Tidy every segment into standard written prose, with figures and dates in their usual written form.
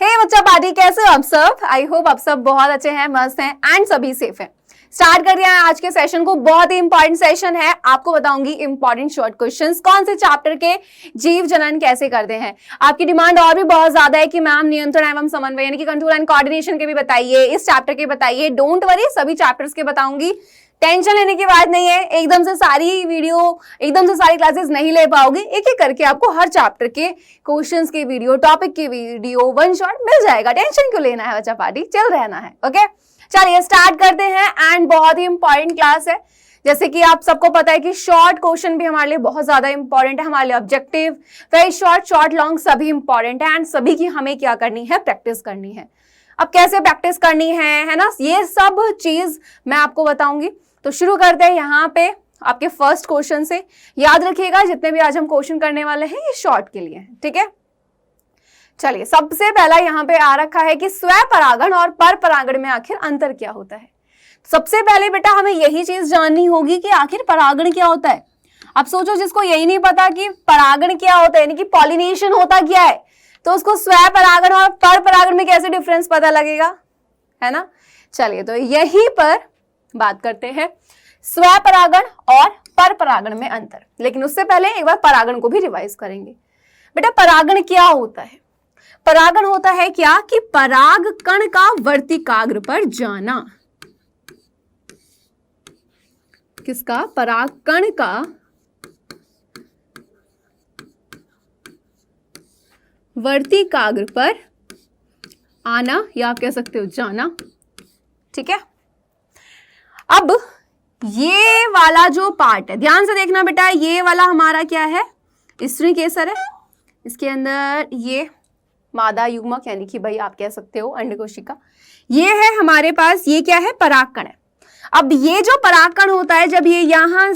हे बच्चा पार्टी, कैसे हो आप सब? आई होप आप सब बहुत अच्छे हैं, मस्त हैं एंड सभी सेफ हैं। स्टार्ट कर दिया है आज के सेशन को। बहुत ही इंपॉर्टेंट सेशन है। आपको बताऊंगी इंपॉर्टेंट शॉर्ट क्वेश्चंस कौन से चैप्टर के जीव जनन कैसे करते हैं। आपकी डिमांड और भी बहुत ज्यादा है कि मैम नियंत्रण एवं समन्वय यानी कि कंट्रोल एंड कोऑर्डिनेशन के भी बताइए, इस चैप्टर के बताइए। डोंट वरी, सभी चैप्टर्स के बताऊंगी, टेंशन लेने की बात नहीं है। एकदम से सारी वीडियो, एकदम से सारी क्लासेस नहीं ले पाओगे, एक एक करके आपको हर चैप्टर के क्वेश्चंस की वीडियो, टॉपिक की वीडियो, वन शॉट मिल जाएगा। टेंशन क्यों लेना है बच्चा पार्टी, चल रहना है। ओके चलिए स्टार्ट करते हैं। एंड बहुत ही इंपॉर्टेंट क्लास है, जैसे कि आप सबको पता है कि शॉर्ट क्वेश्चन भी हमारे लिए बहुत ज्यादा इंपॉर्टेंट है। हमारे लिए ऑब्जेक्टिव, वेरी शॉर्ट लॉन्ग सभी इंपॉर्टेंट है एंड सभी की हमें क्या करनी है, प्रैक्टिस करनी है। अब कैसे प्रैक्टिस करनी है ना, ये सब चीज मैं आपको बताऊंगी। तो शुरू करते हैं यहाँ पे आपके फर्स्ट क्वेश्चन से। याद रखिएगा जितने भी आज हम क्वेश्चन करने वाले हैं ये शॉर्ट के लिए है, ठीक है। चलिए सबसे पहला यहाँ पे आ रखा है कि स्व परागण और पर परागण में आखिर अंतर क्या होता है। सबसे पहले बेटा हमें यही चीज जाननी होगी कि आखिर परागण क्या होता है। आप सोचो जिसको यही नहीं पता कि परागण क्या होता है यानी कि पॉलिनेशन होता क्या है, तो उसको स्व परागण और पर परागण में कैसे डिफरेंस पता लगेगा, है ना। चलिए तो यहीं पर बात करते हैं स्व परागण और पर परागण में अंतर। लेकिन उससे पहले एक बार परागण को भी रिवाइज करेंगे। बेटा परागण क्या होता है? परागण होता है क्या कि पराग कण का वर्तिकाग्र पर जाना। किसका? पराग कण का वर्तिकाग्र पर आना या आप कह सकते हो जाना, ठीक है। अब ये वाला जो पार्ट है ध्यान से देखना बेटा, ये वाला हमारा क्या है, स्त्री केसर है। इसके अंदर ये मादा युग्मक यानी कि भाई आप कह सकते हो अंडकोशिका। ये है हमारे पास, ये क्या है, परागकण है। अब ये जो परागकण होता है जब ये यहां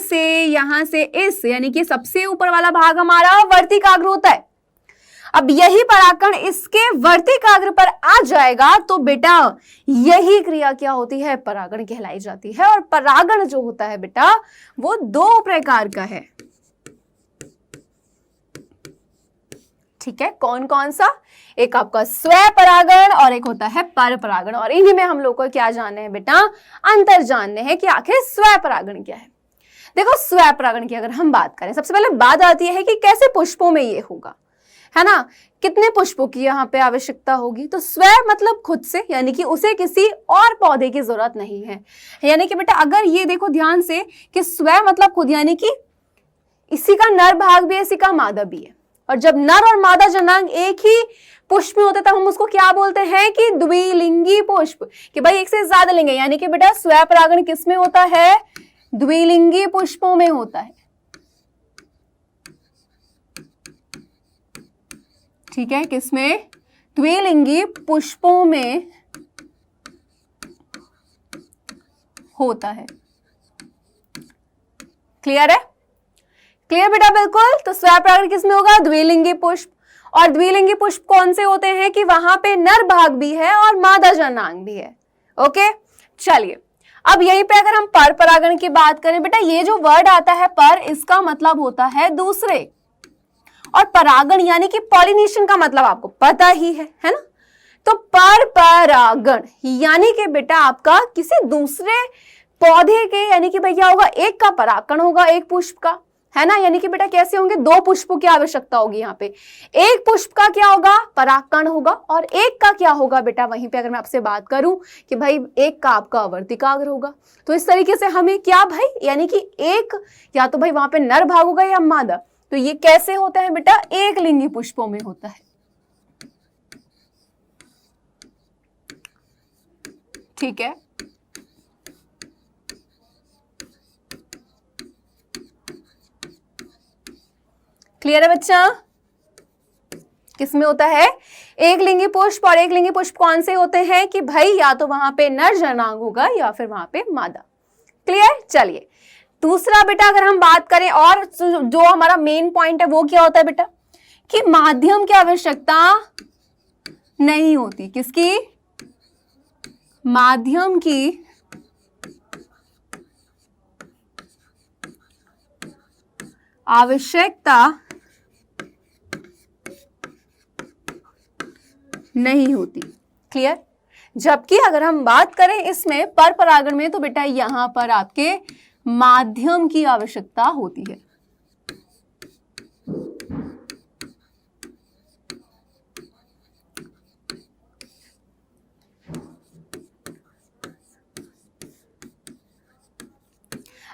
से इस यानी कि सबसे ऊपर वाला भाग हमारा वर्तिकाग्र होता है। अब यही परागकण इसके वर्तिकाग्र पर आ जाएगा तो बेटा यही क्रिया क्या होती है, परागण कहलाई जाती है। और परागण जो होता है बेटा वो दो प्रकार का है, ठीक है। कौन कौन सा? एक आपका स्व परागण और एक होता है पर परागण। और इन्हीं में हम लोग को क्या जानने हैं बेटा, अंतर जानने हैं कि आखिर स्व परागण क्या है। देखो स्व परागण की अगर हम बात करें, सबसे पहले बात आती है कि कैसे पुष्पों में ये होगा, है ना। कितने पुष्पों की यहाँ पे आवश्यकता होगी, तो स्व मतलब खुद से यानी कि उसे किसी और पौधे की जरूरत नहीं है। यानी कि बेटा अगर ये देखो ध्यान से कि स्व मतलब खुद यानी कि इसी का नर भाग भी है, इसी का मादा भी है। और जब नर और मादा जनांग एक ही पुष्प में होते तब हम उसको क्या बोलते हैं कि द्विलिंगी पुष्प, कि भाई एक से ज्यादा लिंग है। यानी कि बेटा स्व परागण किस में होता है, द्विलिंगी पुष्पों में होता है, ठीक है। किसमें? द्विलिंगी पुष्पों में होता है। क्लियर है? क्लियर बेटा, बिल्कुल। तो स्व परागण किसमें होगा, द्विलिंगी पुष्प। और द्विलिंगी पुष्प कौन से होते हैं कि वहां पे नर भाग भी है और मादा जनांग भी है। ओके चलिए अब यहीं पे अगर हम पर परागण की बात करें बेटा, ये जो वर्ड आता है पर, इसका मतलब होता है दूसरे, और परागण यानी कि पॉलिनेशन का मतलब आपको पता ही है ना। तो पर परागण यानी कि बेटा आपका किसी दूसरे पौधे के यानी कि भाई क्या होगा, एक का परागकण होगा एक पुष्प का, है ना। यानी कि बेटा कैसे होंगे, दो पुष्पों की आवश्यकता होगी यहाँ पे। एक पुष्प का क्या होगा, परागकण होगा, और एक का क्या होगा बेटा, वहीं पे अगर मैं आपसे बात करूं कि भाई एक का आपका वर्तिकाग्र होगा। तो इस तरीके से हमें क्या भाई यानी कि एक या तो भाई वहां पे नर भाग होगा या मादा। तो ये कैसे होता है बेटा, एक लिंगी पुष्पों में होता है, ठीक है। क्लियर है बच्चा? किसमें होता है, एक लिंगी पुष्प। और एक लिंगी पुष्प कौन से होते हैं कि भाई या तो वहां पे नर जनांग होगा या फिर वहां पे मादा। क्लियर? चलिए दूसरा बेटा अगर हम बात करें, और जो हमारा मेन पॉइंट है वो क्या होता है बेटा कि माध्यम की आवश्यकता नहीं होती। किसकी? माध्यम की आवश्यकता नहीं होती। क्लियर? जबकि अगर हम बात करें इसमें पर परागण में, तो बेटा यहां पर आपके माध्यम की आवश्यकता होती है।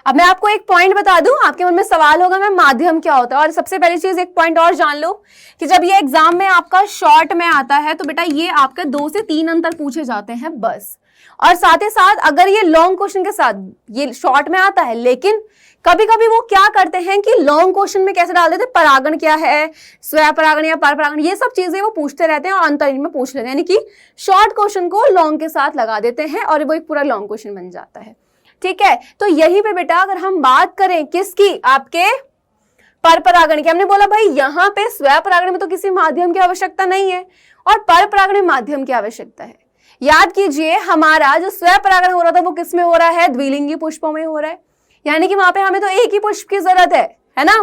अब मैं आपको एक पॉइंट बता दूं, आपके मन में सवाल होगा मैम माध्यम क्या होता है। और सबसे पहली चीज एक पॉइंट और जान लो कि जब ये एग्जाम में आपका शॉर्ट में आता है तो बेटा ये आपके 2 से 3 अंतर पूछे जाते हैं बस। और साथ ही साथ अगर ये लॉन्ग क्वेश्चन के साथ ये शॉर्ट में आता है, लेकिन कभी कभी वो क्या करते हैं कि लॉन्ग क्वेश्चन में कैसे डाल देते हैं, परागण क्या है, स्वयं परागण या पर परागण, ये सब चीजें वो पूछते रहते हैं और अंतर में पूछ लेते हैं, यानी कि शॉर्ट क्वेश्चन को लॉन्ग के साथ लगा देते हैं और वो एक पूरा लॉन्ग क्वेश्चन बन जाता है। ठीक है, तो यहीं पे बेटा अगर हम बात करें किसकी, आपके पर परागण की, हमने बोला भाई यहाँ पे स्वयं परागण में तो किसी माध्यम की आवश्यकता नहीं है और पर परागण में माध्यम की आवश्यकता है। याद कीजिए हमारा जो स्वयं परागण हो रहा था वो किसमें हो रहा है, द्विलिंगी पुष्पों में हो रहा है, यानी कि वहां पे हमें तो एक ही पुष्प की जरूरत है ना।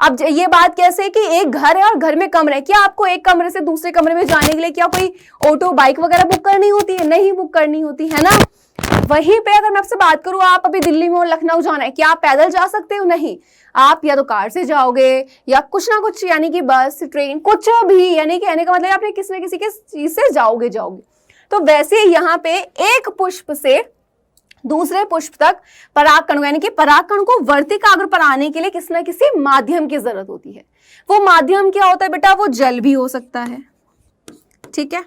अब ये बात कैसे कि एक घर है और घर में कमरे, क्या आपको एक कमरे से दूसरे कमरे में जाने के लिए क्या कोई ऑटो बाइक वगैरह बुक करनी होती है? नहीं बुक करनी होती है ना। वहीं पे अगर मैं आपसे बात करूं, आप अभी दिल्ली में और लखनऊ जाना है, क्या आप पैदल जा सकते हो? नहीं, आप या तो कार से जाओगे या कुछ ना कुछ, यानी कि बस ट्रेन कुछ भी, यानी कि कहने का मतलब आपने किसी न किसी के चीज से जाओगे। तो वैसे यहाँ पे एक पुष्प से दूसरे पुष्प तक परागकण, यानी कि परागकण को वर्तिकाग्र पर आने के लिए किसी न किसी माध्यम की जरूरत होती है। वो माध्यम क्या होता है बेटा? वो जल भी हो सकता है, ठीक है,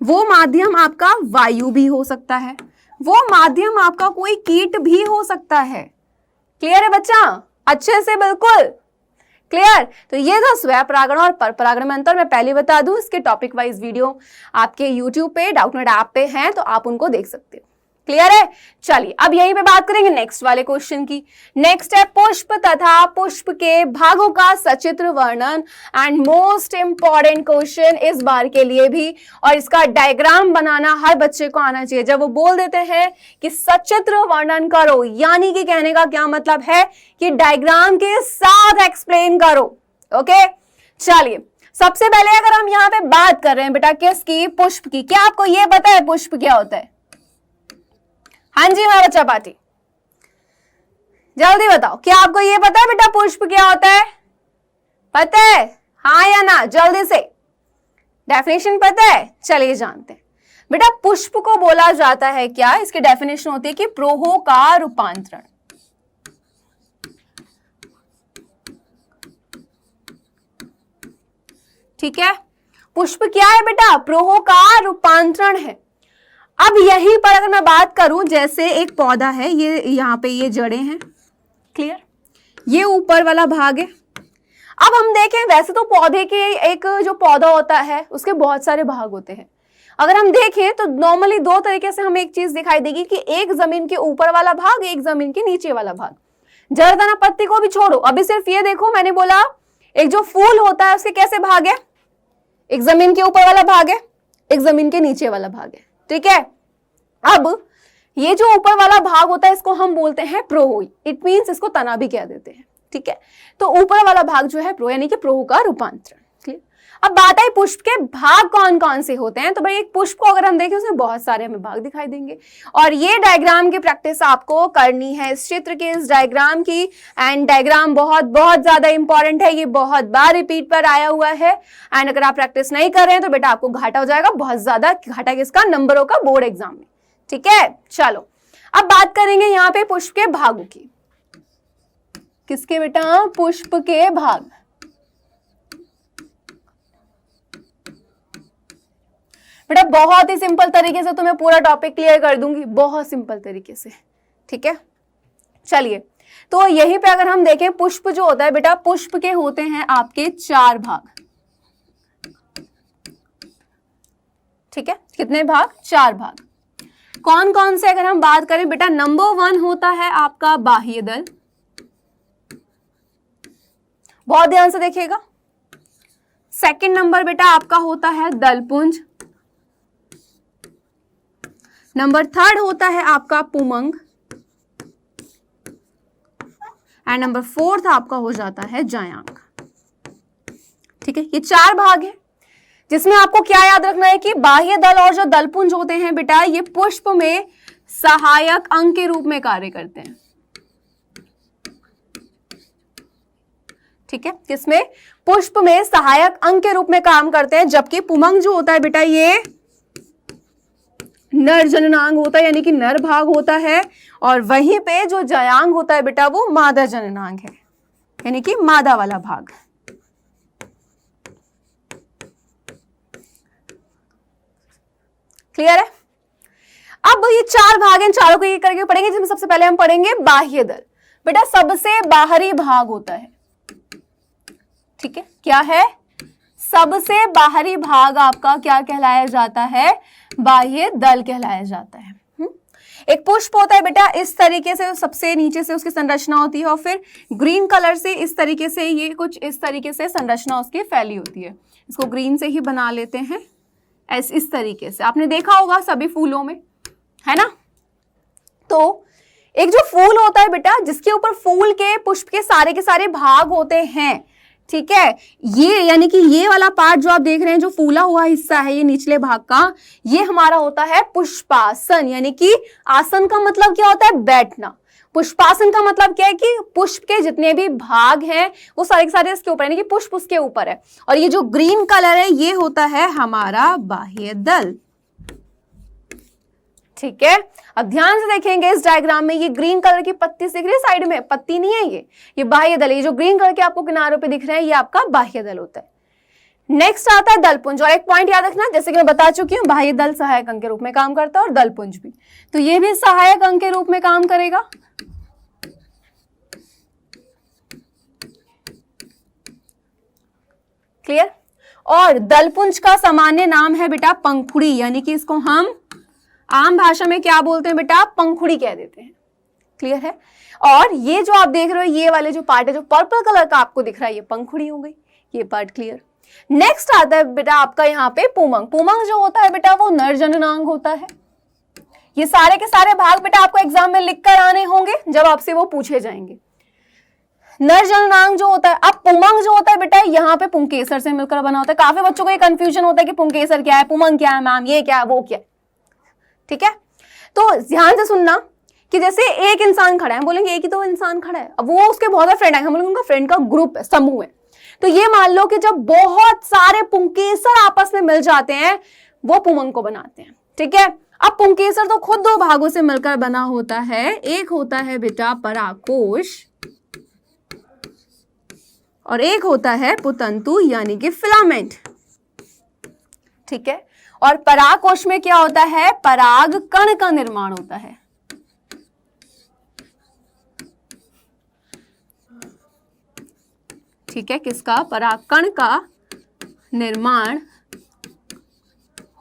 वो माध्यम आपका वायु भी हो सकता है, वो माध्यम आपका कोई कीट भी हो सकता है। क्लियर है बच्चा? अच्छे से बिल्कुल क्लियर। तो ये था स्वयं परागण और पर परागण में अंतर। मैं पहले बता दूं, इसके टॉपिक वाइज वीडियो आपके YouTube पे डाउटनेट ऐप पे हैं, तो आप उनको देख सकते हो। क्लियर है? चलिए अब यहीं पे बात करेंगे नेक्स्ट वाले क्वेश्चन की। नेक्स्ट है पुष्प तथा पुष्प के भागों का सचित्र वर्णन, एंड मोस्ट इंपॉर्टेंट क्वेश्चन इस बार के लिए भी, और इसका डायग्राम बनाना हर बच्चे को आना चाहिए। जब वो बोल देते हैं कि सचित्र वर्णन करो, यानी कि कहने का क्या मतलब है कि डायग्राम के साथ एक्सप्लेन करो। ओके, चलिए सबसे पहले अगर हम यहाँ पे बात कर रहे हैं बेटा किसकी, पुष्प की, क्या आपको ये पता है पुष्प क्या होता है? हाँ जी मेरा बच्चा पार्टी, जल्दी बताओ, क्या आपको ये पता है बेटा पुष्प क्या होता है? पता है? हाँ या ना, जल्दी से डेफिनेशन पता है? चलिए जानते हैं। बेटा पुष्प को बोला जाता है क्या, इसकी डेफिनेशन होती है कि प्रोहो का रूपांतरण। ठीक है, पुष्प क्या है बेटा? प्रोहो का रूपांतरण है। अब यहीं पर अगर मैं बात करूं, जैसे एक पौधा है, ये यहाँ पे ये जड़ें हैं, क्लियर, ये ऊपर वाला भाग है। अब हम देखें, वैसे तो पौधे के एक जो पौधा होता है उसके बहुत सारे भाग होते हैं। अगर हम देखें तो नॉर्मली 2 तरीके से हमें एक चीज दिखाई देगी कि एक जमीन के ऊपर वाला भाग, एक जमीन के नीचे वाला भाग। जड़ तना पत्ती को भी छोड़ो, अभी सिर्फ ये देखो, मैंने बोला एक जो फूल होता है उसके कैसे भाग है, एक जमीन के ऊपर वाला भाग है, एक जमीन के नीचे वाला भाग है। ठीक है, अब ये जो ऊपर वाला भाग होता है इसको हम बोलते हैं प्रोहो, इट मींस इसको तना भी कह देते हैं। ठीक है, तो ऊपर वाला भाग जो है प्रो, यानी कि प्रोहो का रूपांतरण। क्लियर। अब बात आई पुष्प के भाग कौन कौन से होते हैं, तो भाई एक पुष्प को अगर हम देखें उसमें बहुत सारे हमें भाग दिखाई देंगे, और ये डायग्राम की प्रैक्टिस आपको करनी है, इस चित्र के इस डायग्राम की। एंड डायग्राम बहुत बहुत ज्यादा इंपॉर्टेंट है, ये बहुत बार रिपीट पर आया हुआ है, एंड अगर आप प्रैक्टिस नहीं कर रहे हैं तो बेटा आपको घाटा हो जाएगा, बहुत ज्यादा घाटा किसका, नंबरों का, बोर्ड एग्जाम में। ठीक है, चलो अब बात करेंगे यहाँ पे पुष्प के भागों की। किसके बेटा? पुष्प के भाग। बेटा बहुत ही सिंपल तरीके से तुम्हें पूरा टॉपिक क्लियर कर दूंगी, बहुत सिंपल तरीके से। ठीक है, चलिए तो यहीं पे अगर हम देखें, पुष्प जो होता है बेटा, पुष्प के होते हैं आपके 4 भाग। ठीक है, कितने भाग? 4 भाग। कौन कौन से अगर हम बात करें बेटा, नंबर 1 होता है आपका बाह्य दल, बहुत ध्यान से देखिएगा। सेकंड नंबर बेटा आपका होता है दलपुंज। नंबर 3 होता है आपका पुमंग, एंड नंबर 4 आपका हो जाता है जायांग। ठीक है, ये 4 भाग है। जिसमें आपको क्या याद रखना है कि बाह्य दल और जो दलपुंज होते हैं बेटा ये पुष्प में सहायक अंग के रूप में कार्य करते हैं। ठीक है, किसमें? पुष्प में सहायक अंग के रूप में काम करते हैं, जबकि पुमंग जो होता है बेटा ये नर जननांग होता है, यानी कि नर भाग होता है, और वहीं पे जो जयांग होता है बेटा वो मादा जननांग है, यानी कि मादा वाला भाग। क्लियर है? अब ये चार भाग हैं, चारों को एक करके पढ़ेंगे, जिसमें सबसे पहले हम पढ़ेंगे बाह्य दल। बेटा सबसे बाहरी भाग होता है, ठीक है, क्या है? सबसे बाहरी भाग आपका क्या कहलाया जाता है? बाह्य दल कहलाया जाता है। एक पुष्प होता है बेटा इस तरीके से, सबसे नीचे से उसकी संरचना होती है, और फिर ग्रीन कलर से इस तरीके से ये कुछ इस तरीके से संरचना उसकी फैली होती है। इसको ग्रीन से ही बना लेते हैं, इस तरीके से आपने देखा होगा सभी फूलों में, है ना? तो एक जो फूल होता है बेटा जिसके ऊपर फूल के पुष्प के सारे भाग होते हैं, ठीक है, ये यानी कि ये वाला पार्ट जो आप देख रहे हैं, जो फूला हुआ हिस्सा है ये निचले भाग का, ये हमारा होता है पुष्पासन। यानी कि आसन का मतलब क्या होता है? बैठना। पुष्पासन का मतलब क्या है कि पुष्प के जितने भी भाग हैं वो सारे के सारे इसके ऊपर, यानी कि पुष्प उसके ऊपर है, और ये जो ग्रीन कलर है ये होता है हमारा बाह्य दल। ठीक है, अब ध्यान से देखेंगे इस डायग्राम में, ये ग्रीन कलर की पत्ती दिख रही है साइड में, पत्ती नहीं है ये बाह्य दल है। ये जो ग्रीन कलर के आपको किनारों पे दिख रहे हैं ये आपका बाह्य दल होता है। नेक्स्ट आता है दलपुंज, और एक पॉइंट याद रखना, जैसे कि मैं बता चुकी हूँ बाह्य दल सहायक अंग के रूप में काम करता है और दलपुंज भी, तो ये भी सहायक अंग के रूप में काम करेगा। क्लियर? और दलपुंज का सामान्य नाम है बेटा पंखुड़ी, यानी कि इसको हम आम भाषा में क्या बोलते हैं बेटा? पंखुड़ी कह देते हैं। क्लियर है? और ये जो आप देख रहे हो ये वाले जो पार्ट है, जो पर्पल कलर का आपको दिख रहा है, ये पंखुड़ी हो गई, ये पार्ट। क्लियर? नेक्स्ट आता है बेटा आपका यहाँ पे पुमंग। पुमंग जो होता है बेटा वो नर जननांग होता है। ये सारे के सारे भाग बेटा आपको एग्जाम में लिख कर आने होंगे जब आपसे वो पूछे जाएंगे। नर जननांग जो होता है, अब पुमंग जो होता है बेटा यहाँ पे पुंकेसर से मिलकर बना होता है। काफी बच्चों को ये कंफ्यूजन होता है कि पुंकेसर क्या है, पुमंग क्या है मैम, ये क्या है, वो क्या है। ठीक है, तो ध्यान से सुनना कि जैसे एक इंसान खड़ा है, बोलेंगे एक ही तो इंसान खड़ा है, अब वो उसके बहुत सारे फ्रेंड आएंगे, हम बोलेंगे उनका फ्रेंड का ग्रुप है, समूह है। तो ये मान लो कि जब बहुत सारे पुंकेसर आपस में मिल जाते हैं वो पुमंग को बनाते हैं। ठीक है, अब पुंकेसर तो खुद दो भागों से मिलकर बना होता है, एक होता है बेटा परागकोश और एक होता है पुतंतु यानी कि फिलामेंट। ठीक है, और परागकोश में क्या होता है? पराग कण का निर्माण होता है। ठीक है, किसका? परागकण का निर्माण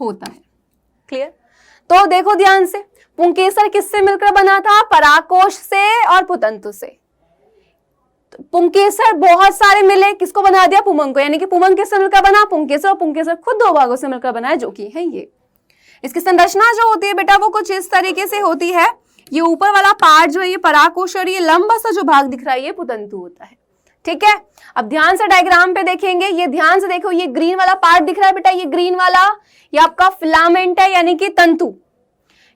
होता है। क्लियर? तो देखो ध्यान से, पुंकेसर किससे मिलकर बना था? परागकोश से और पुतंतु से। तो पुंकेसर बहुत सारे मिले, किसको बना दिया? पुमंग को। यानी कि पुमंग किससे मिलकर बना? पुंकेसर। और पुंकेसर खुद दो भागों से मिलकर बना है, जो कि है ये। इसकी संरचना जो होती है बेटा वो कुछ इस तरीके से होती है। ये ऊपर वाला पार्ट जो है ये परागकोश, और ये लंबा सा जो भाग दिख रहा है ये पुतंतु होता है। ठीक है, अब ध्यान से डायग्राम पे देखेंगे, ये ध्यान से देखो, ये ग्रीन वाला पार्ट दिख रहा है बेटा, ये ग्रीन वाला ये आपका फिलामेंट है यानी कि तंतु।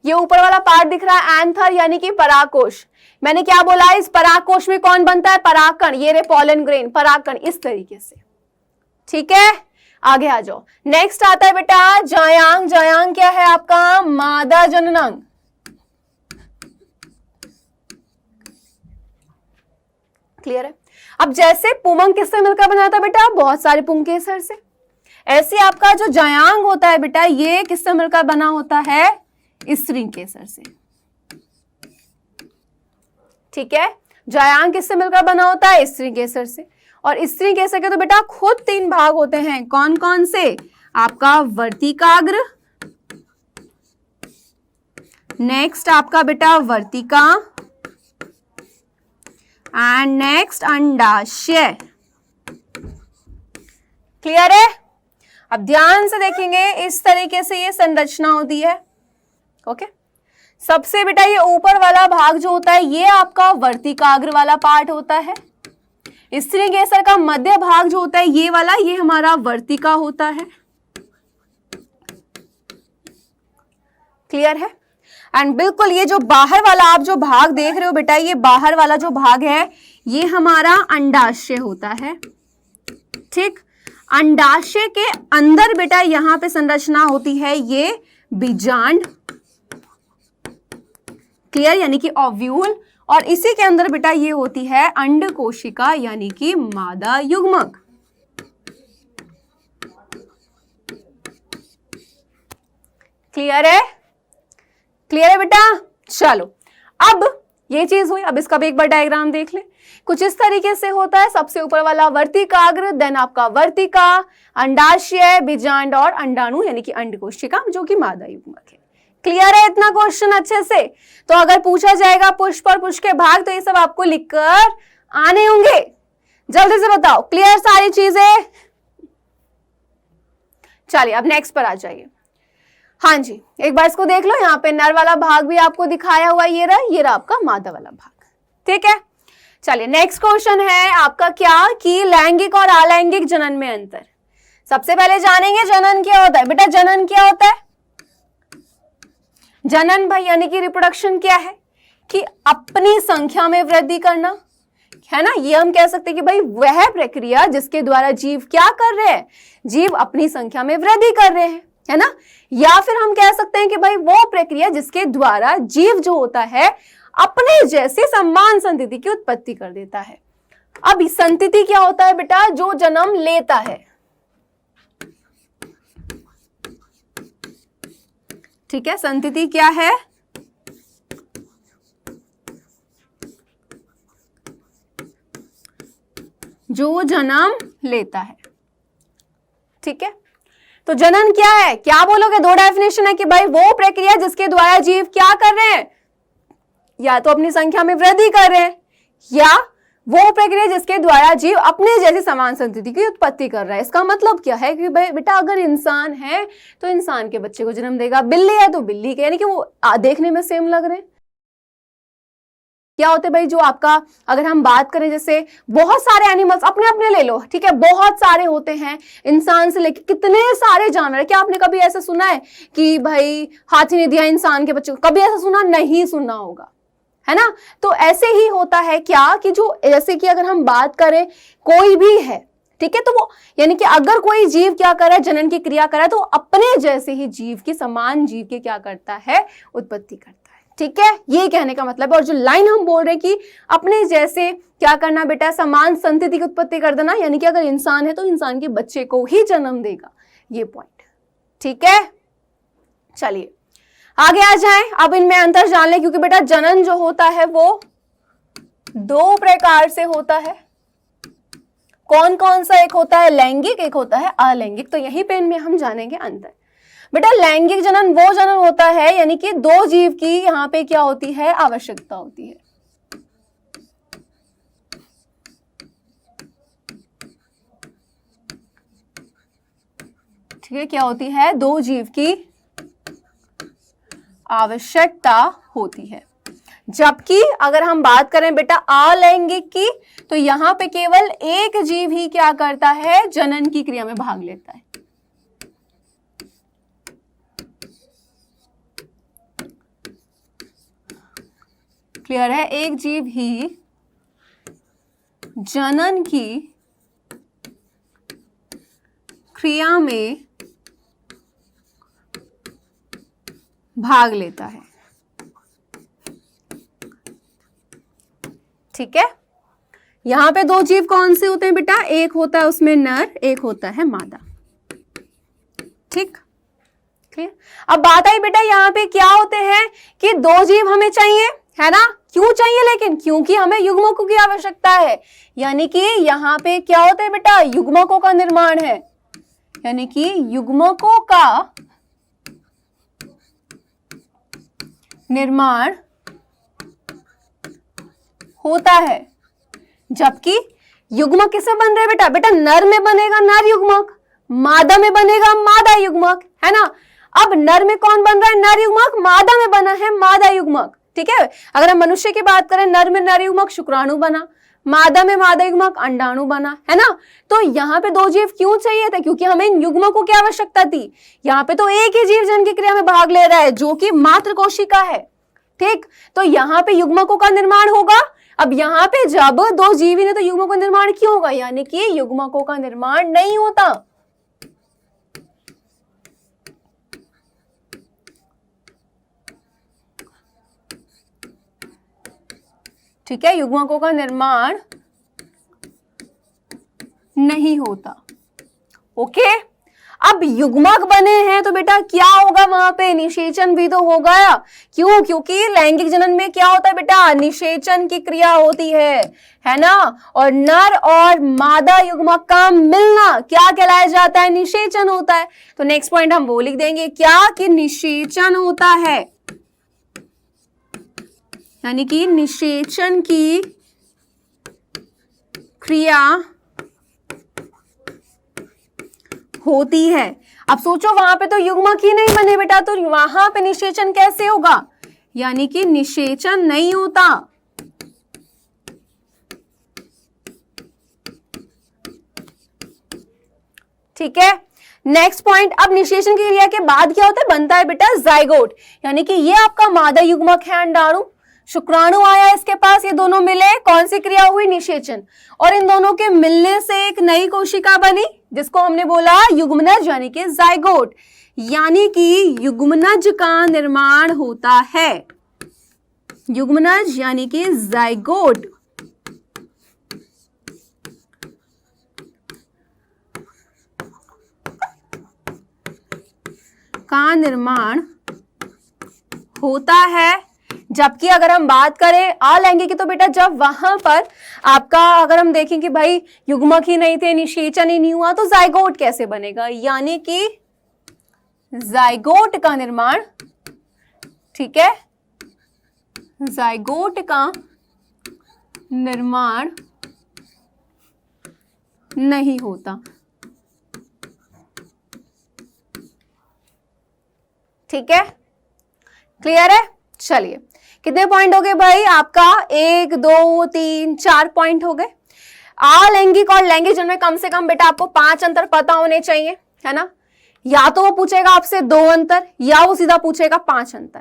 ये ऊपर वाला पार्ट दिख रहा है एंथर यानी कि परागकोश। मैंने क्या बोला? इस परागकोश में कौन बनता है? परागकण। ये रे पॉलन ग्रेन, परागकण इस तरीके से। ठीक है, आगे आ जाओ। नेक्स्ट आता है बेटा जायांग। जायांग क्या है आपका? मादा जननांग। क्लियर है? अब जैसे पुमंग किससे मिलकर बना था बेटा? बहुत सारे पुंकेसर से। ऐसे आपका जो जायांग होता है बेटा ये किससे मिलकर बना होता है? स्त्रीकेसर से। ठीक है, जायांग किससे मिलकर बना होता है? स्त्रीकेसर से। और स्त्रीकेसर के तो बेटा खुद 3 भाग होते हैं। कौन कौन से? आपका वर्तिकाग्र, नेक्स्ट आपका बेटा वर्तिका, एंड नेक्स्ट अंडाशय। क्लियर है? अब ध्यान से देखेंगे, इस तरीके से ये संरचना होती है। ओके, सबसे बेटा ये ऊपर वाला भाग जो होता है ये आपका वर्तिकाग्र वाला पार्ट होता है। स्त्रीकेसर का मध्य भाग जो होता है ये वाला, ये हमारा वर्तिका होता है। क्लियर है? एंड बिल्कुल ये जो बाहर वाला आप जो भाग देख रहे हो बेटा, ये बाहर वाला जो भाग है ये हमारा अंडाशय होता है। ठीक, अंडाशय के अंदर बेटा यहां पे संरचना होती है ये बीजांड, क्लियर, यानी कि ओव्यूल, और इसी के अंदर बेटा ये होती है अंड कोशिका यानी कि मादा युग्मक। क्लियर है? क्लियर है बेटा? चलो अब ये चीज हुई, अब इसका भी एक बार डायग्राम देख ले। कुछ इस तरीके से होता है, सबसे ऊपर वाला वर्तिकाग्र, देन आपका वर्तिका, अंडाशय, बीजांड और अंडाणु यानी कि अंड कोशिका जो कि मादा युग्मक है। क्लियर है इतना क्वेश्चन अच्छे से? तो अगर पूछा जाएगा पुष्प और पुष्प के भाग तो ये सब आपको लिखकर आने होंगे। जल्दी से बताओ, क्लियर सारी चीजें? चलिए अब नेक्स्ट पर आ जाइए। हाँ जी, एक बार इसको देख लो, यहाँ पे नर वाला भाग भी आपको दिखाया हुआ, ये रहा आपका मादा वाला भाग। ठीक है, चलिए नेक्स्ट क्वेश्चन है आपका क्या कि लैंगिक और अलैंगिक जनन में अंतर। सबसे पहले जानेंगे जनन क्या होता है। बेटा जनन क्या होता है? जनन भाई यानी कि रिप्रोडक्शन क्या है कि अपनी संख्या में वृद्धि करना, है ना। ये हम कह सकते हैं कि भाई वह प्रक्रिया जिसके द्वारा जीव क्या कर रहे हैं, जीव अपनी संख्या में वृद्धि कर रहे हैं, है ना। या फिर हम कह सकते हैं कि भाई वो प्रक्रिया जिसके द्वारा जीव जो होता है अपने जैसे समान संतति की उत्पत्ति कर देता है। अब संतति क्या होता है बेटा? जो जन्म लेता है। ठीक है, संतति क्या है? जो जन्म लेता है। ठीक है, तो जनन क्या है? क्या बोलोगे? दो डेफिनेशन है कि भाई वो प्रक्रिया जिसके द्वारा जीव क्या कर रहे हैं, या तो अपनी संख्या में वृद्धि कर रहे हैं, या वो प्रक्रिया जिसके द्वारा जीव अपने जैसी समान संतति की उत्पत्ति कर रहा है। इसका मतलब क्या है कि भाई बेटा अगर इंसान है तो इंसान के बच्चे को जन्म देगा, बिल्ली है तो बिल्ली के, यानी कि वो देखने में सेम लग रहे हैं। क्या होते भाई जो आपका, अगर हम बात करें जैसे बहुत सारे एनिमल्स अपने अपने ले लो, ठीक है, बहुत सारे होते हैं, इंसान से लेके कितने सारे जानवर। क्या आपने कभी ऐसा सुना है कि भाई हाथी ने दिया इंसान के बच्चे को? कभी ऐसा सुना नहीं, सुनना होगा, है ना। तो ऐसे ही होता है क्या कि जो जैसे कि अगर हम बात करें कोई भी है, ठीक है, तो वो यानी कि अगर कोई जीव क्या कर रहा है, जनन की क्रिया कर रहा है, तो अपने जैसे ही जीव की, समान जीव की क्या करता है, उत्पत्ति करता है। ठीक है, ये कहने का मतलब है। और जो लाइन हम बोल रहे हैं कि अपने जैसे क्या करना बेटा, समान संतति की उत्पत्ति कर देना, यानी कि अगर इंसान है तो इंसान के बच्चे को ही जन्म देगा, ये पॉइंट। ठीक है, चलिए आगे आ जाएं। अब इनमें अंतर जान लें, क्योंकि बेटा जनन जो होता है वो दो प्रकार से होता है। कौन कौन सा? एक होता है लैंगिक, एक होता है अलैंगिक। तो यहीं पे इनमें हम जानेंगे अंतर। बेटा लैंगिक जनन वो जनन होता है यानी कि दो जीव की यहां पे क्या होती है, आवश्यकता होती है। ठीक है, क्या होती है? दो जीव की आवश्यकता होती है। जबकि अगर हम बात करें बेटा अलैंगिक की, तो यहां पे केवल एक जीव ही क्या करता है, जनन की क्रिया में भाग लेता है। क्लियर है? एक जीव ही जनन की क्रिया में भाग लेता है। ठीक है, यहां पे दो जीव कौन से होते हैं बेटा? एक होता है उसमें नर, एक होता है मादा। ठीक, क्लियर। अब बात आई बेटा यहां पे क्या होते हैं कि दो जीव हमें चाहिए, है ना। क्यों चाहिए? लेकिन क्योंकि हमें युग्मकों की आवश्यकता है। यानी कि यहां पे क्या होता है बेटा, युग्मकों का निर्माण है, यानी कि युग्मकों का निर्माण होता है। जबकि युग्मक किससे बन रहे बेटा? बेटा नर में बनेगा नर युग्मक, मादा में बनेगा मादा युग्मक, है ना। अब नर में कौन बन रहा है? नर युग्मक। मादा में बना है मादा युग्मक। ठीक है, अगर हम मनुष्य की बात करें, नर में नर युग्मक शुक्राणु बना, मादा में मादा युग्मक, अंडाणु बना, है ना। तो यहाँ पे 2 जीव क्यों चाहिए थे? क्योंकि हमें इन युग्मकों की आवश्यकता थी। यहाँ पे तो एक ही जीव जन की क्रिया में भाग ले रहा है जो कि मात्र कोशिका है, ठीक। तो यहाँ पे युग्मकों का निर्माण होगा। अब यहाँ पे जब 2 जीव ही ने तो युग्मकों का निर्माण क्यों होगा? यानी कि युग्मकों का निर्माण नहीं होता। ठीक है, युग्मकों का निर्माण नहीं होता। ओके, अब युग्मक बने हैं तो बेटा क्या होगा? वहां पे निषेचन भी तो होगा। क्यों? क्योंकि लैंगिक जनन में क्या होता है बेटा? निषेचन की क्रिया होती है ना। और नर और मादा युग्मक का मिलना क्या कहलाया जाता है? निषेचन होता है। तो नेक्स्ट पॉइंट हम वो लिख देंगे क्या? कि निषेचन होता है, यानी कि निषेचन की क्रिया होती है। अब सोचो वहां पे तो युग्मक ही नहीं बने बेटा, तो वहां पे निषेचन कैसे होगा? यानी कि निषेचन नहीं होता। ठीक है, नेक्स्ट पॉइंट। अब निषेचन की क्रिया के बाद क्या होता है? बनता है बेटा जाइगोट, यानी कि ये आपका मादा युग्मक है अंडाणु, शुक्राणु आया इसके पास, ये दोनों मिले, कौन सी क्रिया हुई? निषेचन। और इन दोनों के मिलने से एक नई कोशिका बनी जिसको हमने बोला युग्मनज, यानी कि जाइगोट। यानी कि युग्मनज का निर्माण होता है, युग्मनज यानी कि जाइगोट का निर्माण होता है। जबकि अगर हम बात करें अलैंगिक की तो बेटा जब वहां पर आपका अगर हम देखें कि भाई युग्मक ही नहीं थे, निषेचन ही नहीं हुआ, तो जाइगोट कैसे बनेगा? यानी कि जाइगोट का निर्माण, ठीक है, जाइगोट का निर्माण नहीं होता। ठीक है, क्लियर है? चलिए, कितने पॉइंट हो गए भाई आपका? 1 2 3 4 पॉइंट हो गए। अलैंगिक और लैंगिक जनन में कम से कम बेटा आपको 5 अंतर पता होने चाहिए, है ना। या तो वो पूछेगा आपसे 2 अंतर या वो सीधा पूछेगा 5 अंतर।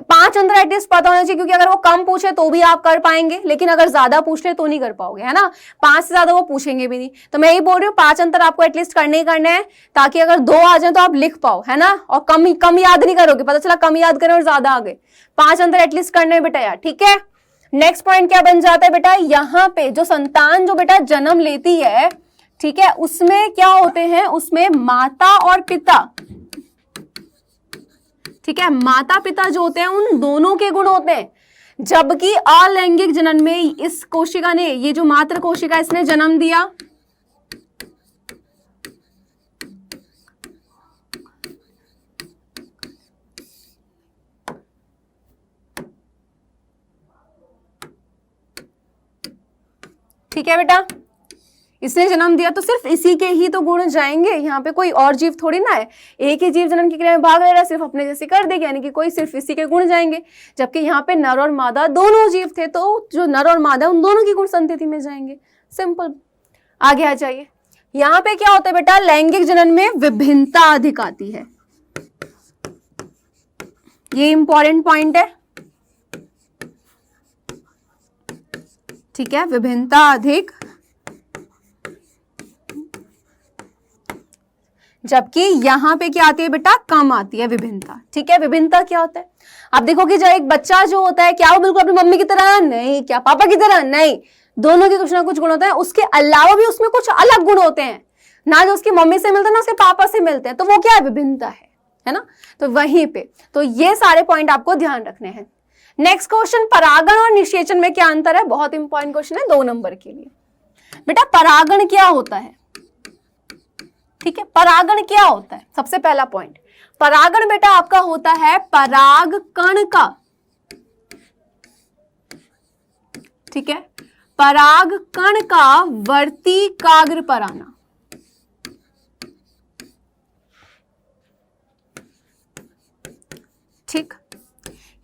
5 अंतर एटलीस्ट पता होना चाहिए, क्योंकि अगर वो कम पूछे तो भी आप कर पाएंगे, लेकिन अगर ज्यादा पूछ ले तो नहीं कर पाओगे, है ना। 5 से ज्यादा वो पूछेंगे भी नहीं। तो मैं यही बोल रही हूँ 5 अंतर आपको एटलीस्ट करने ही करने हैं, ताकि अगर 2 आ जाए तो आप लिख पाओ, है ना। और कम याद नहीं करोगे, पता चला कम याद करें और ज्यादा आ गए। 5 अंतर एटलीस्ट करने हैं बेटा यार, ठीक है। नेक्स्ट पॉइंट क्या बन जाता है बेटा? यहाँ पे जो संतान जो बेटा जन्म लेती है, ठीक है, उसमें क्या होते हैं? उसमें माता और पिता, ठीक है, माता पिता जो होते हैं उन दोनों के गुण होते हैं। जबकि अलैंगिक जनन में इस कोशिका ने, ये जो मात्र कोशिका इसने जन्म दिया, ठीक है बेटा, इसने जन्म दिया तो सिर्फ इसी के ही तो गुण जाएंगे। यहाँ पे कोई और जीव थोड़ी ना है, एक ही जीव जनन की क्रिया में भाग ले रहा है, सिर्फ अपने जैसे कर देगा, यानी कि कोई सिर्फ इसी के गुण जाएंगे। जबकि यहाँ पे नर और मादा दोनों जीव थे, तो जो नर और मादा उन दोनों की गुण संतति में जाएंगे। सिंपल, आगे आ जाइए। यहाँ पे क्या होता है बेटा? लैंगिक जनन में विभिन्नता अधिक आती है, ये इंपॉर्टेंट पॉइंट है, ठीक है, विभिन्नता अधिक, जबकि यहां पे क्या आती है बेटा? कम आती है विभिन्नता। ठीक है, विभिन्नता क्या होता है? आप देखोगे जो एक बच्चा जो होता है, क्या वो बिल्कुल अपनी मम्मी की तरह? नहीं। क्या पापा की तरह? नहीं। दोनों के कुछ ना कुछ गुण होते हैं, उसके अलावा भी उसमें कुछ अलग गुण होते हैं, ना जो उसकी मम्मी से मिलते हैं ना उसके पापा से मिलते हैं, तो वो क्या है? विभिन्नता है ना। तो वहीं पे तो ये सारे पॉइंट आपको ध्यान रखने हैं। नेक्स्ट क्वेश्चन, परागण और निषेचन में क्या अंतर है? बहुत इंपॉर्टेंट क्वेश्चन है 2 नंबर के लिए। बेटा परागण क्या होता है? ठीक है, परागण क्या होता है? सबसे पहला पॉइंट, परागण बेटा आपका होता है पराग कण का, ठीक है, पराग कण का वर्तिकाग्र पर आना। ठीक,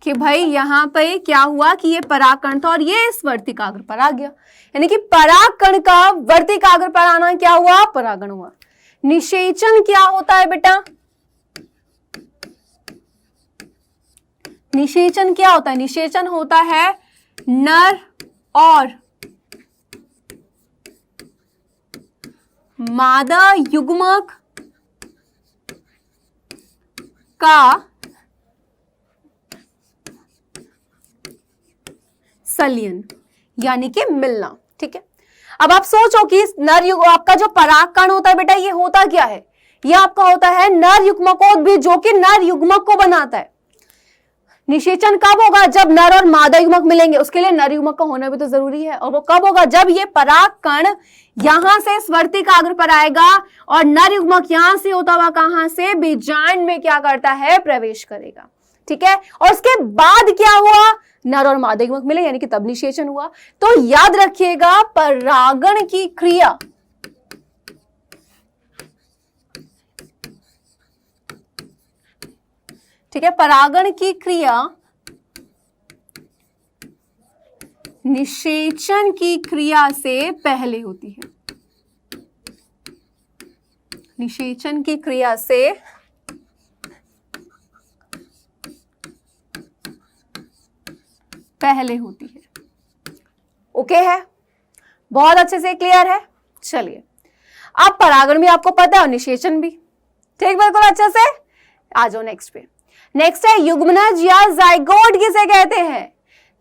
कि भाई यहाँ पे क्या हुआ कि ये परागकण था और ये इस वर्तिकाग्र पर आ गया, यानी कि परागकण का वर्तिकाग्र पर आना क्या हुआ, परागण हुआ। निषेचन क्या होता है बेटा, निषेचन क्या होता है, निषेचन होता है नर और मादा युग्मक का संलयन, यानी कि मिलना। ठीक है, अब आप सोचो कि नर युग्म आपका जो परागकण होता है बेटा, ये होता क्या है, ये आपका होता है नर युग्मकोद्भिद, जो कि नर युग्मक को बनाता है। निषेचन कब होगा, जब नर और मादा युग्मक मिलेंगे, उसके लिए नर युग्मक का होना भी तो जरूरी है, और वो कब होगा, जब ये परागकण यहां से स्वर्तिकाग्र पर आएगा और नर युग्मक यहां से होता हुआ कहां से, बीजांड में क्या करता है, प्रवेश करेगा। ठीक है, और उसके बाद क्या हुआ, नर और मादा युग्मक मिले, यानी कि तब निषेचन हुआ। तो याद रखिएगा परागण की क्रिया ठीक है, परागण की क्रिया निषेचन की क्रिया से पहले होती है, निषेचन की क्रिया से पहले होती है। ओके है, बहुत अच्छे से क्लियर है। चलिए, अब परागण भी आपको पता है और निषेचन भी, ठीक, बिल्कुल अच्छे से। आ जाओ नेक्स्ट पे। नेक्स्ट है युग्मनज या जाइगोट किसे कहते हैं।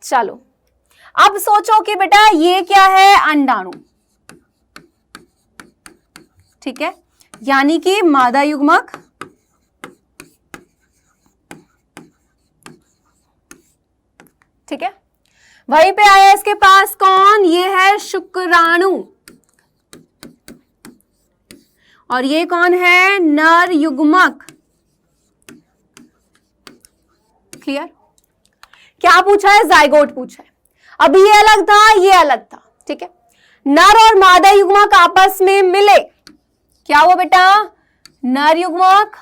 चलो अब सोचो कि बेटा ये क्या है, अंडाणु। ठीक है, यानी कि मादा युग्मक ठीक है, वहीं पे आया इसके पास कौन, ये है शुक्राणु, और ये कौन है, नर युग्मक। क्लियर, क्या पूछा है, जाइगोट पूछा है। अभी ये अलग था, ये अलग था। ठीक है, नर और मादा युग्मक आपस में मिले, क्या हुआ बेटा, नर युग्मक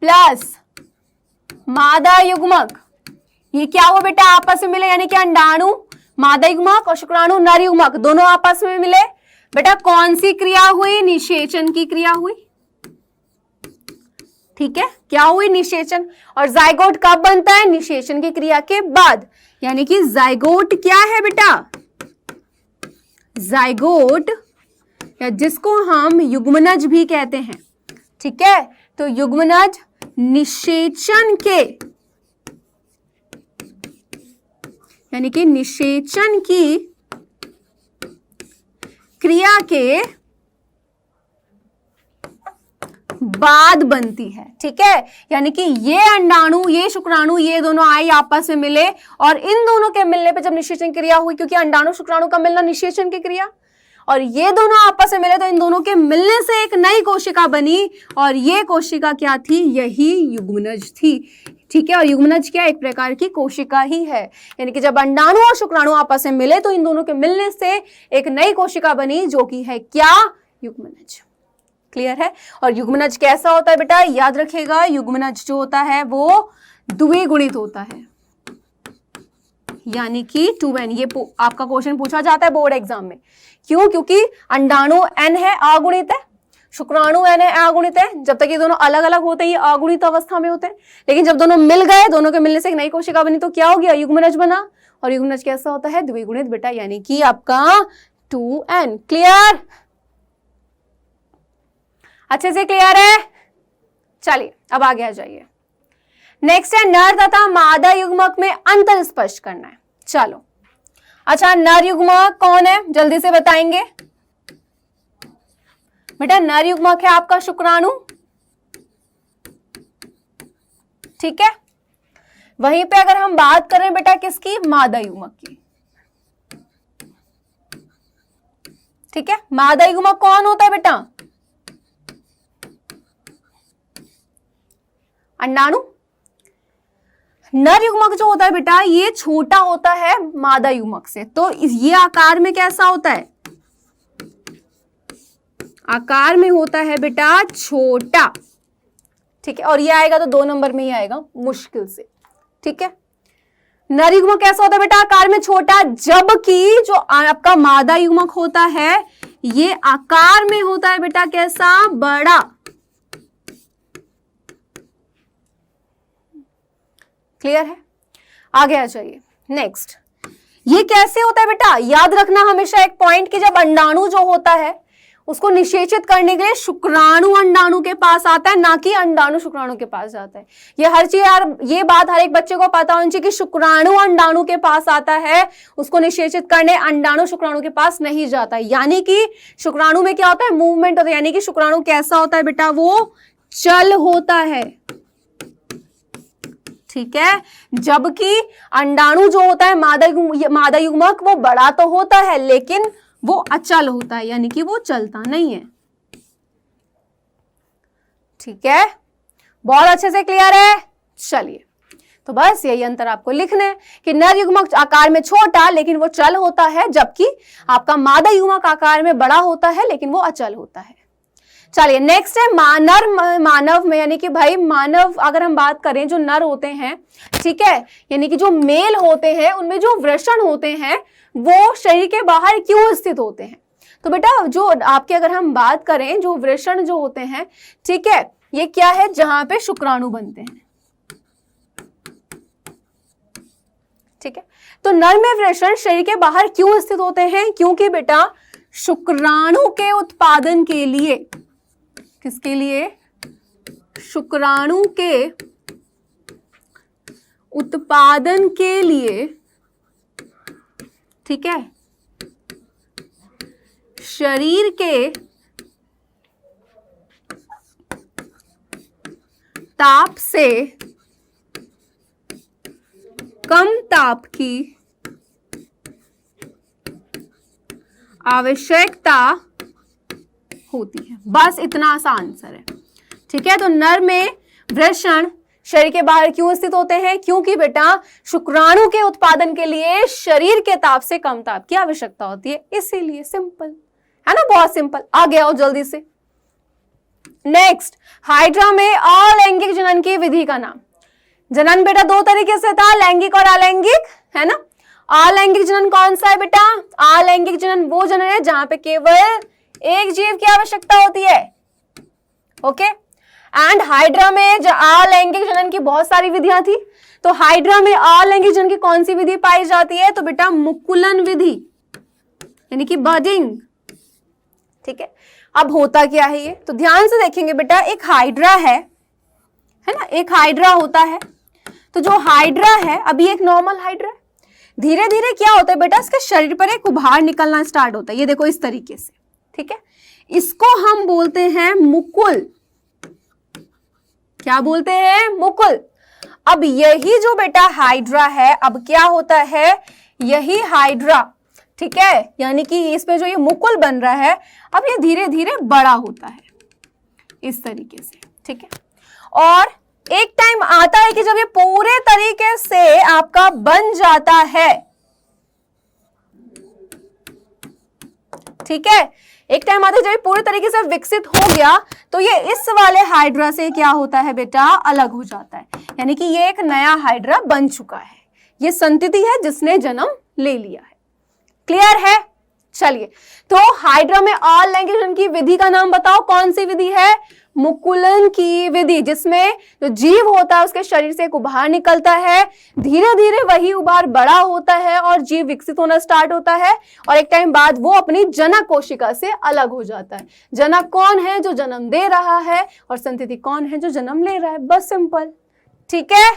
प्लस मादा युग्मक, ये क्या हुआ बेटा, आपस में मिले, यानी कि अंडाणु मादा युग्मक और शुक्राणु नर युग्मक दोनों आपस में मिले। बेटा कौन सी क्रिया हुई, निषेचन की क्रिया हुई। ठीक है, क्या हुई, निषेचन। और जाइगोट कब बनता है, निषेचन की क्रिया के बाद, यानी कि जाइगोट क्या है बेटा, जाइगोट या जिसको हम युग्मनज भी कहते हैं। ठीक है, तो युग्मनज निषेचन के, यानी कि निषेचन की क्रिया के बाद बनती है। ठीक है, यानी कि ये अंडाणु ये शुक्राणु ये दोनों आए आपस में मिले, और इन दोनों के मिलने पे जब निषेचन क्रिया हुई, क्योंकि अंडाणु शुक्राणु का मिलना निषेचन की क्रिया, और ये दोनों आपस में मिले तो इन दोनों के मिलने से एक नई कोशिका बनी, और ये कोशिका क्या थी, यही युग्मनज थी। ठीक है, और युग्मनज क्या, एक प्रकार की कोशिका ही है, यानी कि जब अंडाणु और शुक्राणु आपस में मिले तो इन दोनों के मिलने से एक नई कोशिका बनी, जो कि है क्या, युग्मनज। क्लियर है। और युग्मनज कैसा होता है बेटा, याद रखिएगा युग्मनज जो होता है वो द्विगुणित होता है, यानी कि 2n। ये आपका क्वेश्चन पूछा जाता है बोर्ड एग्जाम में। क्यों, क्योंकि अंडाणु n है, अगुणित है, शुक्राणु n है, अगुणित है। जब तक ये दोनों अलग अलग होते हैं ये अगुणित अवस्था में होते हैं, लेकिन जब दोनों मिल गए, दोनों के मिलने से एक नई कोशिका बनी, तो क्या हो गया, युग्मनज बना। और युग्मनज कैसा होता है, द्विगुणित बेटा, यानी कि आपका 2n। क्लियर, अच्छे से क्लियर है। चलिए अब आगे आ जाइए। नेक्स्ट है नर तथा मादा युग्मक में अंतर स्पष्ट करना है। चलो अच्छा, नर युग्मक कौन है, जल्दी से बताएंगे बेटा। नर युग्मक है आपका शुक्राणु, ठीक है। वहीं पे अगर हम बात करें बेटा किसकी, मादा युग्मक की, ठीक है। मादा युग्मक कौन होता है बेटा, अंडाणु। नर युग्मक जो होता है बेटा ये छोटा होता है मादा युग्मक से, तो ये आकार में कैसा होता है, आकार में होता है बेटा छोटा, ठीक है, और ये आएगा तो 2 नंबर में ही आएगा मुश्किल से। ठीक है, नर युग्मक कैसा होता है बेटा? आकार में छोटा, जबकि जो आपका मादा युग्मक होता है ये आकार में होता है बेटा कैसा? बड़ा। क्लियर है? आगे आ जाइए नेक्स्ट। ये कैसे होता है बेटा? याद रखना हमेशा एक पॉइंट कि जब अंडाणु जो होता है उसको निषेचित करने के लिए शुक्राणु अंडाणु के पास आता है, ना कि अंडाणु शुक्राणु के पास जाता है। ये हर चीज यार, ये बात हर एक बच्चे को पता होनी चाहिए कि शुक्राणु अंडाणु के पास आता है, उसको निषेचित करने अंडाणु शुक्राणु के पास नहीं जाता है। यानी कि शुक्राणु में क्या होता है? मूवमेंट होता है। यानी कि शुक्राणु कैसा होता है बेटा? वो चल होता है। ठीक है, जबकि अंडाणु जो होता है मादा युग्मक, वो बड़ा तो होता है लेकिन वो अचल होता है, यानी कि वो चलता नहीं है। ठीक है, बहुत अच्छे से क्लियर है। चलिए, तो बस यही अंतर आपको लिखना है कि नर युग्मक आकार में छोटा लेकिन वो चल होता है, जबकि आपका मादा युग्मक आकार में बड़ा होता है लेकिन वो अचल होता है। चलिए नेक्स्ट है मानव में, यानी कि भाई मानव अगर हम बात करें, जो नर होते हैं, ठीक है, यानी कि जो मेल होते हैं उनमें जो वृषण होते हैं वो शरीर के बाहर क्यों स्थित होते हैं? तो बेटा जो आपके अगर हम बात करें, जो वृषण जो होते हैं, ठीक है, ये क्या है? जहां पे शुक्राणु बनते हैं। ठीक है, तो नर में वृषण शरीर के बाहर क्यों स्थित होते हैं? क्योंकि बेटा शुक्राणु के उत्पादन के लिए, किसके लिए? शुक्राणु के उत्पादन के लिए, ठीक है, शरीर के ताप से कम ताप की आवश्यकता होती है। बस इतना सा आंसर है। ठीक है, तो नर में वृषण शरीर के बाहर क्यों स्थित होते हैं? क्योंकि बेटा शुक्राणु के उत्पादन के लिए शरीर के ताप से कम ताप की आवश्यकता होती है, इसीलिए। सिंपल है ना, बहुत सिंपल। आगे आओ जल्दी से। नेक्स्ट, हाइड्रा में अलैंगिक जनन की विधि का नाम। जनन बेटा 2 तरीके से था, लैंगिक और अलैंगिक, है ना। अलैंगिक जनन कौन सा है बेटा? अलैंगिक जनन वो जनन है जहां पे केवल एक जीव की आवश्यकता होती है। ओके, एंड हाइड्रा में अलैंगिक जनन की बहुत सारी विधियां थी, तो हाइड्रा में अलैंगिक जनन की कौन सी विधि पाई जाती है? तो बेटा मुकुलन विधि, यानी कि बडिंग। ठीक है, अब होता क्या है ये? तो ध्यान से देखेंगे बेटा, एक हाइड्रा है ना, एक हाइड्रा होता है। तो जो हाइड्रा है, अभी एक नॉर्मल हाइड्रा है, धीरे धीरे क्या होता है बेटा, इसके शरीर पर एक उभार निकलना स्टार्ट होता है। ये देखो इस तरीके से। ठीक है, इसको हम बोलते हैं मुकुल। क्या बोलते हैं? मुकुल। अब यही जो बेटा हाइड्रा है, अब क्या होता है, यही हाइड्रा, ठीक है, यानी कि इसमें जो ये मुकुल बन रहा है, अब ये धीरे धीरे बड़ा होता है इस तरीके से। ठीक है, और एक टाइम आता है कि जब ये पूरे तरीके से आपका बन जाता है, ठीक है, एक टाइम आता है जब ये पूरे तरीके से विकसित हो गया, तो ये इस वाले हाइड्रा से क्या होता है बेटा, अलग हो जाता है। यानी कि ये एक नया हाइड्रा बन चुका है। ये संतति है जिसने जन्म ले लिया है। क्लियर है? चलिए, तो हाइड्रा में अलैंगिक जनन की विधि का नाम बताओ, कौन सी विधि है? मुकुलन की विधि, जिसमें जो जीव होता है उसके शरीर से एक उभार निकलता है, धीरे धीरे वही उभार बड़ा होता है और जीव विकसित होना स्टार्ट होता है, और एक टाइम बाद वो अपनी जनक कोशिका से अलग हो जाता है। जनक कौन है? जो जन्म दे रहा है, और संतति कौन है? जो जन्म ले रहा है। बस सिंपल। ठीक है,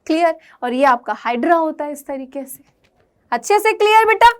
क्लियर? और ये आपका हाइड्रा होता है इस तरीके से। अच्छे से क्लियर बेटा?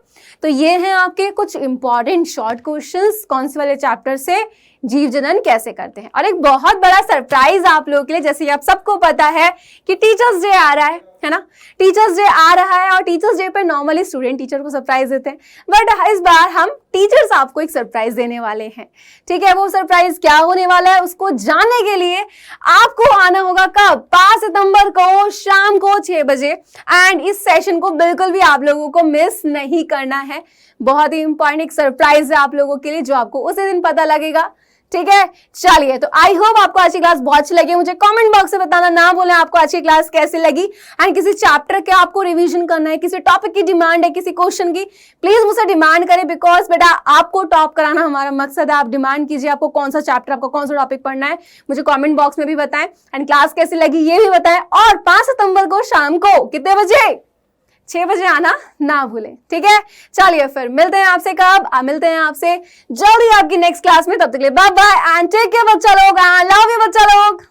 तो ये हैं आपके कुछ इंपॉर्टेंट शॉर्ट क्वेश्चंस कौन से वाले चैप्टर से, जीव जनन कैसे करते हैं। और एक बहुत बड़ा सरप्राइज आप लोगों के लिए, जैसे आप सबको पता है कि टीचर्स डे आ रहा है ना, टीचर्स डे आ रहा है, और टीचर्स डे पे नॉर्मली स्टूडेंट टीचर को सरप्राइज देते हैं, बट इस बार हम टीचर्स आपको एक सरप्राइज देने वाले हैं। ठीक है, वो सरप्राइज क्या होने वाला है उसको जानने के लिए आपको आना होगा कब? 5 सितंबर को शाम को 6 बजे। एंड इस सेशन को बिल्कुल भी आप लोगों को मिस नहीं करना है। बहुत ही इंपॉर्टेंट एक सरप्राइज है आप लोगों के लिए, जो आपको उसी दिन पता लगेगा। ठीक है, चलिए तो आई होप आपको आज की क्लास बहुत अच्छी लगी। मुझे कमेंट बॉक्स में बताना ना भूलें आपको आज की क्लास कैसी लगी। एंड किसी चैप्टर के आपको रिवीजन करना है, किसी टॉपिक की डिमांड है, किसी क्वेश्चन की, प्लीज मुझसे डिमांड करें, बिकॉज बेटा आपको टॉप कराना हमारा मकसद है। आप डिमांड कीजिए, आपको कौन सा चैप्टर, आपको कौन सा टॉपिक पढ़ना है, मुझे कॉमेंट बॉक्स में भी बताएं। एंड क्लास कैसी लगी ये भी बताएं। और 5 सितंबर को शाम को कितने बजे? 6 बजे आना ना भूलें, ठीक है। चलिए फिर मिलते हैं आपसे कब? मिलते हैं आपसे जल्दी आपकी नेक्स्ट क्लास में। तब तक के लिए bye bye and take care बच्चा लोग, लव यू बच्चा लोग।